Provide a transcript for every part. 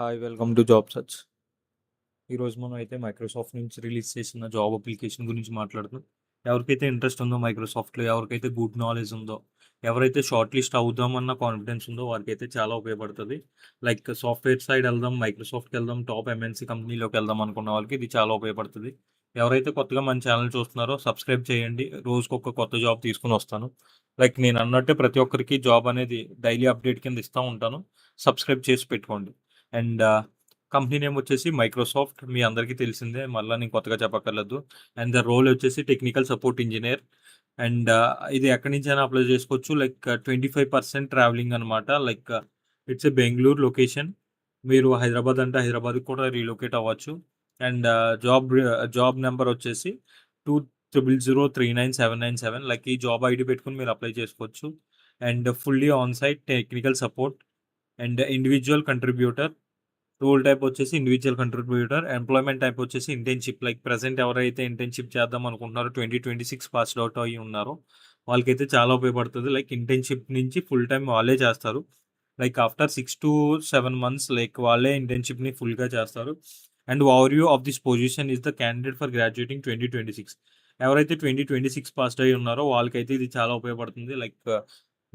Hi welcome to job search. ఈరోజు మనం అయితే మైక్రోసాఫ్ట్ నుంచి రిలీజ్ చేసిన జాబ్ అప్లికేషన్ గురించి మాట్లాడుతున్నాం. ఎవరికైతే ఇంట్రెస్ట్ ఉందో మైక్రోసాఫ్ట్‌లో, ఎవరికైతే గుడ్ నాలెడ్జ్ ఉందో, ఎవరైతే షార్ట్ లిస్ట్ అవుదామన్న కాన్ఫిడెన్స్ ఉందో వారికైతే చాలా ఉపయోగపడుతది. లైక్ సాఫ్ట్‌వేర్ సైడ్ ఎళ్దాం, మైక్రోసాఫ్ట్‌కెళ్దాం, టాప్ ఎంఎన్‌సీ కంపెనీలోకి వెళ్దాం అనుకున్న వాళ్ళకి ఇది చాలా ఉపయోగపడుతది. ఎవరైతే కొత్తగా మన ఛానెల్ చూస్తున్నారో సబ్స్క్రైబ్ చేయండి. రోజుకొక కొత్త జాబ్ తీసుకొనొస్తాను. లైక్ నేను అన్నట్టే ప్రతి ఒక్కరికి జాబ్ అనేది డైలీ అప్డేట్ కింద ఇస్తా ఉంటాను. సబ్స్క్రైబ్ చేసి పెట్టుకోండి. అండ్ కంపెనీ నేమ్ వచ్చేసి మైక్రోసాఫ్ట్. మీ అందరికీ తెలిసిందే. మళ్ళా నేను కొత్తగా చెప్పక్కర్లేదు. అండ్ ద రోల్ వచ్చేసి టెక్నికల్ సపోర్ట్ ఇంజినీర్. అండ్ ఇది ఎక్కడి నుంచైనా అప్లై చేసుకోవచ్చు. లైక్ 25% ట్రావెలింగ్ అనమాట. Like it's a Bengaluru location. మీరు హైదరాబాద్ అంటే హైదరాబాద్‌కి కూడా రీలొకేట్ అవ్వచ్చు. అండ్ జాబ్ నంబర్ వచ్చేసి 20039797. లైక్ ఈ జాబ్ ఐడీ పెట్టుకొని మీరు అప్లై చేసుకోవచ్చు. And fully on site technical support and individual contributor. Role type వచ్చేసి ఇండివిడ్యువల్ కంట్రిబ్యూటర్. ఎంప్లాయ్‌మెంట్ టైప్ వచ్చేసి ఇంటర్న్‌షిప్. లైక్ ప్రెజెంట్ ఎవరైతే ఇంటర్న్‌షిప్ చేద్దాం అనుకుంటున్నారో 2026 పాస్డ్ ఔట్ అయ్యి ఉన్నారో వాళ్ళకైతే చాలా ఉపయోగపడుతది. లైక్ ఇంటర్న్‌షిప్ నుంచి ఫుల్ టైమ్ వాళ్ళే చేస్తారు. లైక్ ఆఫ్టర్ 6-7 మంత్స్ లైక్ వాళ్ళే ఇంటర్న్‌షిప్‌ని ఫుల్‌గా చేస్తారు. And overview of this position is the candidate for graduating 2026. ఎవరైతే 2026 పాస్డ్ అయ్యి ఉన్నారో వాళ్ళకైతే ఇది చాలా ఉపయోగపడుతుంది. లైక్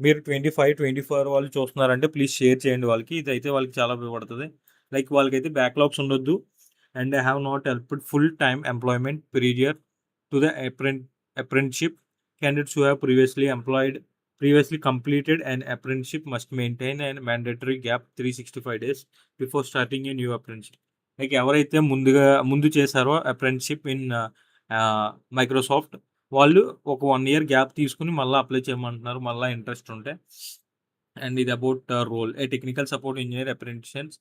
మీరు 25, 24 వాళ్ళు చూస్తున్నారంటే ప్లీజ్ షేర్ చేయండి వాళ్ళకి. ఇదైతే వాళ్ళకి చాలా ఉపయోగపడుతది. లైక్ వాళ్ళకైతే బ్యాక్‌లాగ్స్ ఉండొద్దు. And I have not helped full time employment period to the apprenticeship. Candidates who have previously completed an apprenticeship must maintain a mandatory gap 365 days before starting a new apprenticeship. Like ఎవరైతే ముందు చేశారో apprenticeship in Microsoft వాళ్ళు ఒక 1 year gap తీసుకొని మళ్ళా apply చేయమంటున్నారు. మళ్ళా interest ఉంటే. అండ్ ఇది about role a technical support engineer apprentice.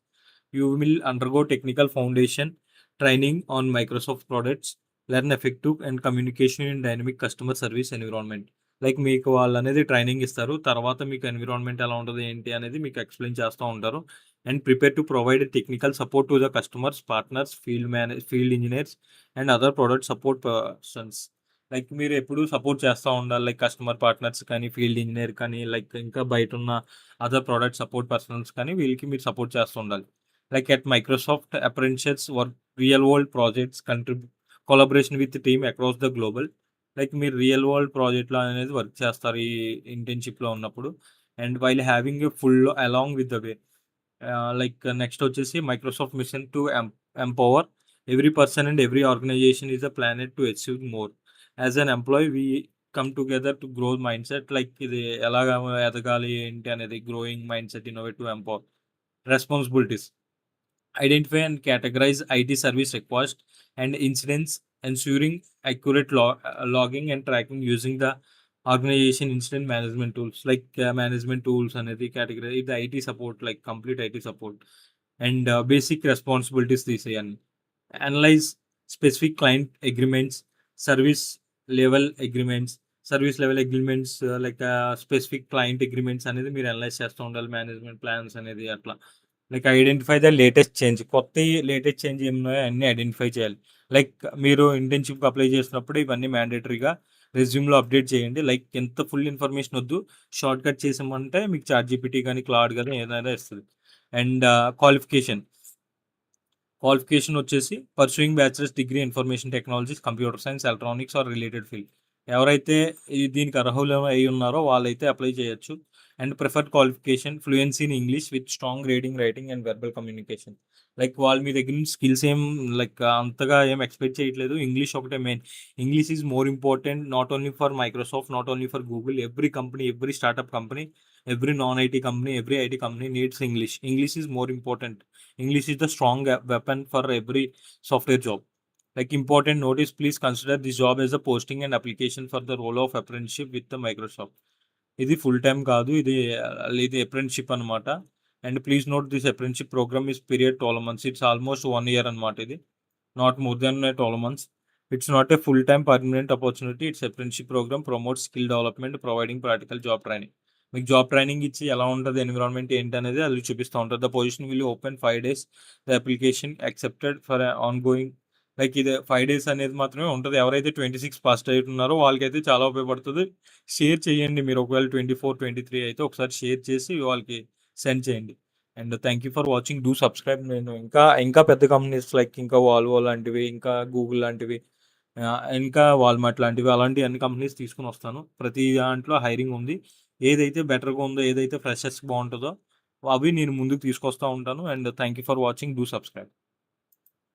You will undergo technical foundation training on Microsoft products, learn effective and communication in dynamic customer service environment. Like మీకు వాళ్ళనేది training ఇస్తారు. తర్వాత మీకు ఎన్విరాన్మెంట్ ఎలా ఉంటది, ఏంటి అనేది మీకు ఎక్స్‌ప్లెయిన్ చేస్తా ఉంటారు. And prepare to provide technical support to the customers, partners, field engineers and other product support persons. Like మీరు ఎప్పుడు సపోర్ట్ చేస్తా ఉండాలి. లైక్ కస్టమర్ పార్ట్నర్స్ కానీ, ఫీల్డ్ ఇంజినీర్ కానీ, లైక్ ఇంకా బయటున్న అదర్ ప్రొడక్ట్ సపోర్ట్ పర్సన్స్ కానీ వీళ్ళకి మీరు సపోర్ట్ చేస్తూ ఉండాలి. Like at Microsoft, apprentices work real-world projects, collaboration with the team across the global. Like మీరు రియల్ వరల్డ్ ప్రాజెక్ట్‌లో అనేది వర్క్ చేస్తారు ఈ ఇంటర్న్‌షిప్‌లో ఉన్నప్పుడు. And while having a full along with the way. Like next వచ్చేసి Microsoft mission to empower every person and every organisation is a planet to achieve more. As an employee we come together to grow mind set. Like ఇది ఎలాగా ఎదగాలి ఏంటి అనేది growing mind set, innovative empower responsibilities. Identify and categorize IT service requests and incidents, ensuring accurate logging and tracking using the organization incident management tools. Like management tools అనేది category ఇది IT support, like complete IT support. And basic responsibilities తీసేయాలి. Analyze specific client agreements, service level agreements, like specific client agreements అనేది మీరు analyse చేస్తూ ఉండాలి. Management plans అనేది అట్లా. Like identify the latest change. కొత్తయి లేటెస్ట్ చేంజ్ ఏమున్నాయో అన్నీ ఐడెంటిఫై చేయాలి. లైక్ మీరు ఇంటర్న్‌షిప్‌కి అప్లై చేసినప్పుడు ఇవన్నీ మ్యాండేటరీగా రెజ్యూమ్‌లో అప్డేట్ చేయండి. లైక్ ఎంత ఫుల్ ఇన్ఫర్మేషన్ వద్దు. షార్ట్ కట్ చేసామంటే మీకు చాట్‌జీపీటీ గానీ, క్లాడ్ గానీ ఏదైనా ఇస్తది. And qualification. క్వాలిఫికేషన్ వచ్చేసి pursuing bachelors degree information technologies, computer science, electronics or related field. ఎవరైతే దీనికి అర్హులు అయి ఉన్నారో వాళ్ళైతే అప్లై చేయొచ్చు. And preferred qualification fluency in English with strong reading, writing and verbal communication. Like వాళ్ళు మీ దగ్గర నుంచి స్కిల్స్ ఏం లైక్ అంతగా ఏం ఎక్స్‌పెక్ట్ చేయట్లేదు. ఇంగ్లీష్ ఒకటే main. English is more important not only for Microsoft, not only for Google. Every company, every startup company, every non IT company, every IT company needs English. English is more important. English is the strong weapon for every software job. Like important notice, please consider this job as a posting and application for the role of apprenticeship with the Microsoft. ఇది full time కాదు. ఇది apprenticeship అనమాట. And please note this apprenticeship programme is period 12 months. It's almost 1 year అనమాట ఇది. Not more than 12 months. It's not a full time permanent opportunity. It's apprenticeship programme promotes skill development, providing practical job training. మీకు job training ఇచ్చి ఎలా ఉంటది, environment ఏంటనేది అది చూపిస్తా ఉంటది. The position will open 5 days. The application accepted for on going. Like ఇది 5 days అనేది మాత్రమే ఉంటది. ఎవరైతే 26 పాస్డ్ అవుట్ ఉన్నారో వాళ్ళకైతే చాలా ఉపయోగపడుతది. షేర్ చేయండి. మీరు ఒకవేళ 24, 23 అయితే ఒకసారి షేర్ చేసి వాళ్ళకి సెండ్ చేయండి. And thank you for watching. Do subscribe. నేను ఇంకా పెద్ద కంపెనీస్ లైక్ ఇంకా వాల్వో లాంటివి, ఇంకా గూగుల్ లాంటివి, ఇంకా వాల్మార్ట్ లాంటివి, అలాంటి అన్ని కంపెనీస్ తీసుకొని వస్తాను. ప్రతి దాంట్లో హైరింగ్ ఉంది. ఏదైతే బెటర్గా ఉందో, ఏదైతే ఫ్రెషర్స్ బాగుంటుందో అవి నేను ముందుకు తీసుకొస్తూ ఉంటాను. And thank you for watching. Do subscribe.